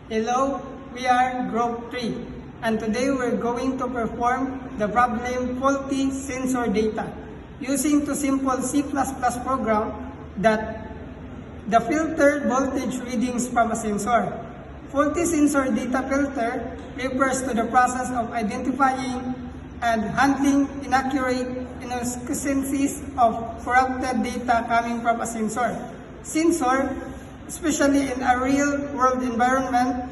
Hello, we are Group 3, and today we're going to perform the problem faulty sensor data using two simple C++ program that the filtered voltage readings from a sensor. Faulty sensor data filter refers to the process of identifying and handling inaccurate inaccuracies of corrupted data coming from a sensor. Sensor, especially in a real-world environment,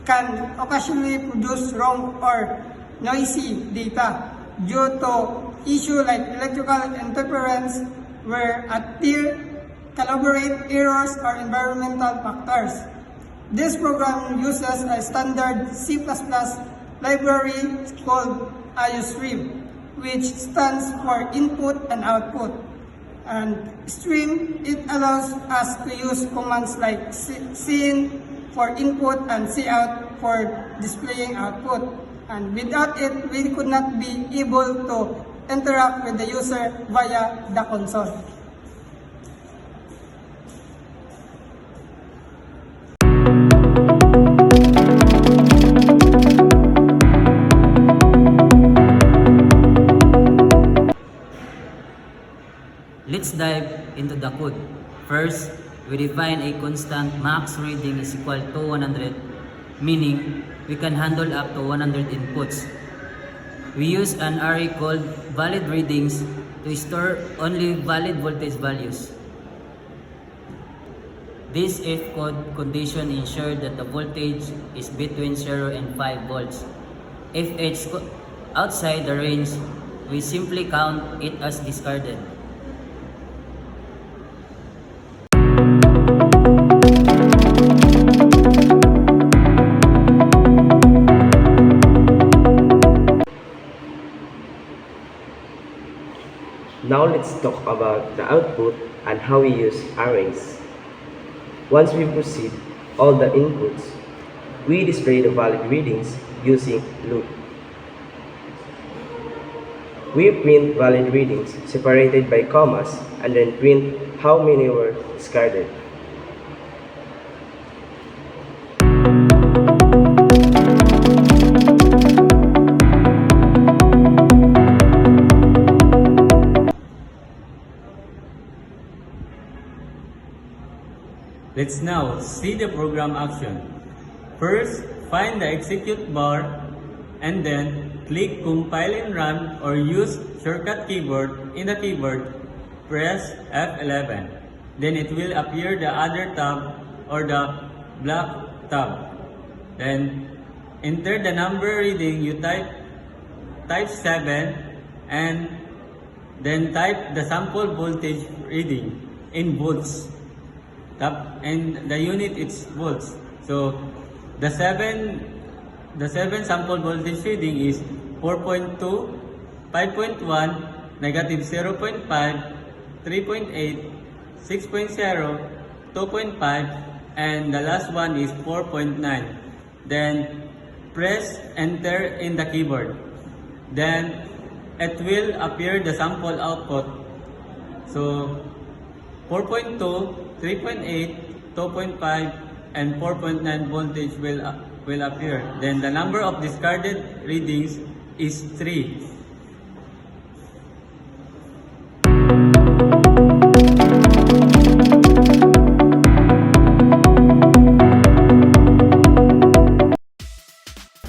can occasionally produce wrong or noisy data due to issues like electrical interference, wear and tear, calibrate errors, or environmental factors. This program uses a standard C++ library called IOStream, which stands for input and output. And stream, it allows us to use commands like cin for input and cout for displaying output. And without it, we could not be able to interact with the user via the console. Let's dive into the code. First, we define a constant max reading is equal to 100, meaning we can handle up to 100 inputs. We use an array called valid readings to store only valid voltage values. This if code condition ensures that the voltage is between 0 and 5 volts. If it's outside the range, we simply count it as discarded. Now let's talk about the output and how we use arrays. Once we proceed all the inputs, we display the valid readings using loop. We print valid readings separated by commas and then print how many were discarded. Let's now see the program action. First, find the execute bar and then click compile and run or use shortcut keyboard in the keyboard, press F11. Then it will appear the other tab or the black tab. Then enter the number reading you type 7 and then type the sample voltage reading in volts. And the unit is volts. So the 7 sample voltage reading is 4.2, 5.1, negative 0.5, 3.8, 6.0, 2.5, and the last one is 4.9. Then press enter in the keyboard. Then it will appear the sample output. So 4.2, 3.8, 2.5, and 4.9 voltage will appear. Then the number of discarded readings is 3.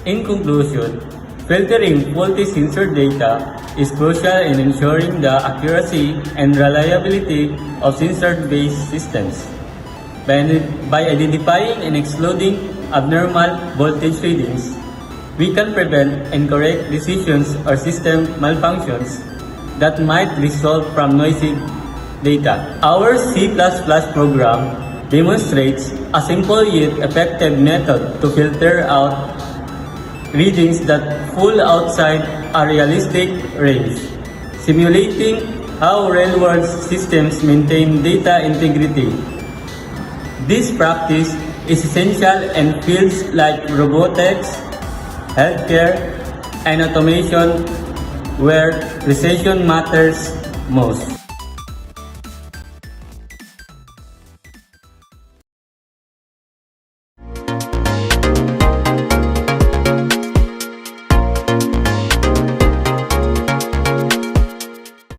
In conclusion, filtering faulty sensor data is crucial in ensuring the accuracy and reliability of sensor-based systems. By identifying and excluding abnormal voltage readings, we can prevent and correct decisions or system malfunctions that might result from noisy data. Our C++ program demonstrates a simple yet effective method to filter out readings that fall outside a realistic range, simulating how real-world systems maintain data integrity. This practice is essential in fields like robotics, healthcare, and automation where precision matters most.